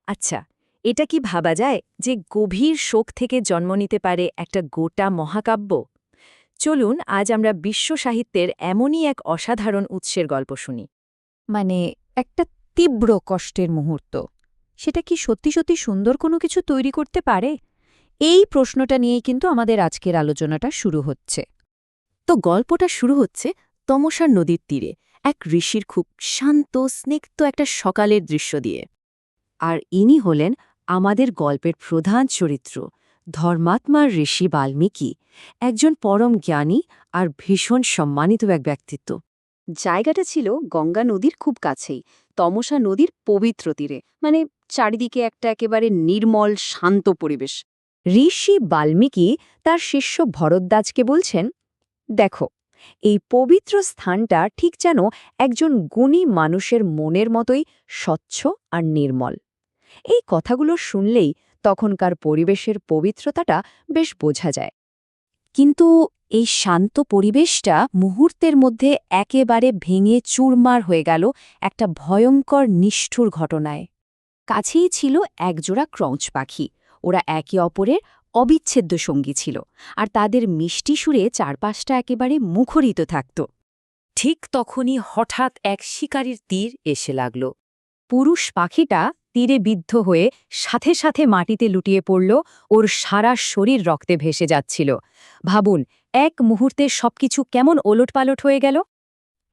আচ্ছা, এটা কি ভাবা যায় যে গভীর শোক থেকে জন্ম নিতে পারে একটা গোটা মহাকাব্য? চলুন আজ আমরা বিশ্ব সাহিত্যের এমনই এক অসাধারণ উৎসের গল্প শুনি। মানে একটা তীব্র কষ্টের মুহূর্ত সেটা কি সত্যি সত্যি সুন্দর কোনো কিছু তৈরি করতে পারে? এই প্রশ্নটা নিয়েই কিন্তু আমাদের আজকের আলোচনাটা শুরু হচ্ছে। তো গল্পটা শুরু হচ্ছে তমসার নদীর তীরে এক ঋষির খুব শান্ত স্নিগ্ধ একটা সকালের দৃশ্য দিয়ে। আর ইনি হলেন আমাদের গল্পের প্রধান চরিত্র, ধর্মাত্মা ঋষি বাল্মীকি, একজন পরম জ্ঞানী আর ভীষণ সম্মানিত এক ব্যক্তিত্ব। জায়গাটা ছিল গঙ্গা নদীর খুব কাছেই, তমসা নদীর পবিত্র তীরে, মানে চারিদিকে একটা একেবারে নির্মল শান্ত পরিবেশ। ঋষি বাল্মীকি তার শিষ্য ভরদ্বাজকে বলছেন, দেখো, এই পবিত্র স্থানটা ঠিক যেন একজন গুণী মানুষের মনের মতোই স্বচ্ছ আর নির্মল। এই কথাগুলো শুনলেই তখনকার পরিবেশের পবিত্রতাটা বেশ বোঝা যায়। কিন্তু এই শান্ত পরিবেশটা মুহূর্তের মধ্যে একেবারে ভেঙে চুরমার হয়ে গেল একটা ভয়ঙ্কর নিষ্ঠুর ঘটনায়। কাছেই ছিল একজোড়া ক্রঞ্চ পাখি। ওরা একে অপরের অবিচ্ছেদ্য সঙ্গী ছিল, আর তাদের মিষ্টি সুরে চারপাশটা একেবারে মুখরিত থাকত। ঠিক তখনই হঠাৎ এক শিকারীর তীর এসে লাগল। পুরুষ পাখিটা তীরে বিদ্ধ হয়ে সাথে সাথে মাটিতে লুটিয়ে পড়ল, ওর সারা শরীর রক্তে ভেসে যাচ্ছিল। ভাবুন, এক মুহূর্তে সবকিছু কেমন ওলটপালট হয়ে গেল।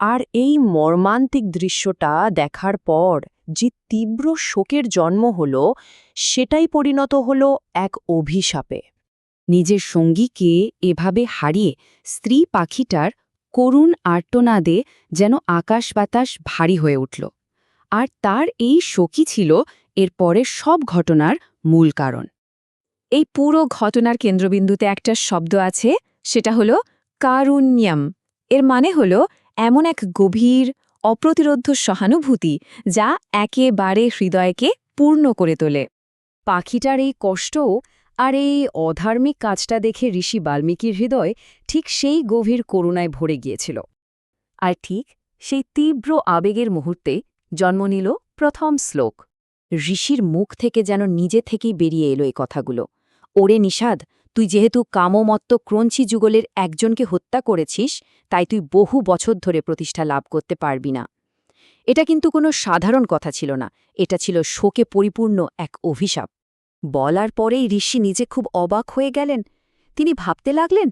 আর এই মর্মান্তিক দৃশ্যটা দেখার পর যে তীব্র শোকের জন্ম হল, সেটাই পরিণত হল এক অভিশাপে। নিজের সঙ্গীকে এভাবে হারিয়ে স্ত্রী পাখিটার করুণ আর্তনাদে যেন আকাশ বাতাস ভারী হয়ে উঠল। আর তার এই শোকই ছিল এর পরের সব ঘটনার মূল কারণ। এই পুরো ঘটনার কেন্দ্রবিন্দুতে একটা শব্দ আছে, সেটা হলো কারুণ্যম। এর মানে হলো এমন এক গভীর, অপ্রতিরোধ্য সহানুভূতি যা একেবারে হৃদয়কে পূর্ণ করে তোলে। পাখিটার এই কষ্ট আর এই অধার্মিক কাজটা দেখে ঋষি বাল্মীকির হৃদয় ঠিক সেই গভীর করুণায় ভরে গিয়েছিল। আর ঠিক সেই তীব্র আবেগের মুহূর্তে জন্ম নিল প্রথম শ্লোক। ঋষির মুখ থেকে যেন নিজে থেকেই বেরিয়ে এলো এই কথাগুলো। ওরে নিষাদ, তুই যেহেতু কামমত্ত ক্রঞ্চি যুগলের একজনকে হত্যা করেছিস, তাই তুই বহু বছর ধরে প্রতিষ্ঠা লাভ করতে পারবি না। এটা কিন্তু কোনো সাধারণ কথা ছিল না, এটা ছিল শোকে পরিপূর্ণ এক অভিশাপ। বলার পরেই ঋষি নিজে খুব অবাক হয়ে গেলেন। তিনি ভাবতে লাগলেন,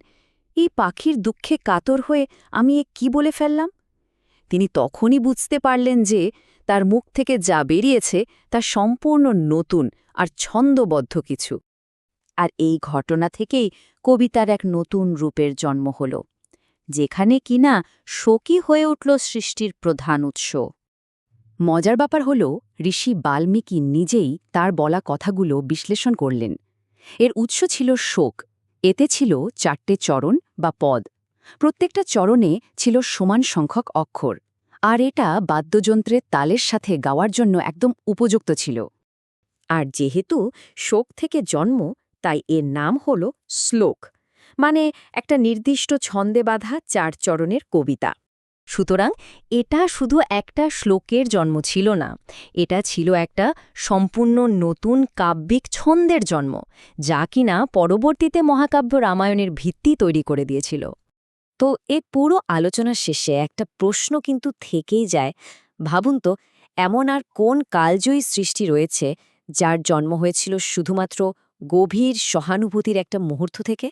এই পাখির দুঃখে কাতর হয়ে আমি কি বলে ফেললাম। তিনি তখনই বুঝতে পারলেন যে তার মুখ থেকে যা বেরিয়েছে তা সম্পূর্ণ নতুন আর ছন্দবদ্ধ কিছু। আর এই ঘটনা থেকেই কবিতার এক নতুন রূপের জন্ম হল, যেখানে কিনা শোকই হয়ে উঠল সৃষ্টির প্রধান উৎস। মজার ব্যাপার হল, ঋষি বাল্মীকি নিজেই তার বলা কথাগুলো বিশ্লেষণ করলেন। এর উৎস ছিল শোক। এতে ছিল 4টে চরণ বা পদ। প্রত্যেকটা চরণে ছিল সমান সংখ্যক অক্ষর, আর এটা বাদ্যযন্ত্রের তালের সাথে গাওয়ার জন্য একদম উপযুক্ত ছিল। আর যেহেতু শোক থেকে জন্ম, তাই এর নাম হল শ্লোক, মানে একটা নির্দিষ্ট ছন্দে বাঁধা 4 চরণের কবিতা। সুতরাং এটা শুধু একটা শ্লোকের জন্ম ছিল না, এটা ছিল একটা সম্পূর্ণ নতুন কাব্যিক ছন্দের জন্ম, যা কিনা পরবর্তীতে মহাকাব্য রামায়ণের ভিত্তি তৈরি করে দিয়েছিল। তো এ পুরো আলোচনার শেষে একটা প্রশ্ন কিন্তু থেকেই যায়। ভাবুন তো, এমন আর কোন কালজয়ী সৃষ্টি রয়েছে যার জন্ম হয়েছিল শুধুমাত্র গভীর সহানুভূতির একটা মুহূর্ত থেকে?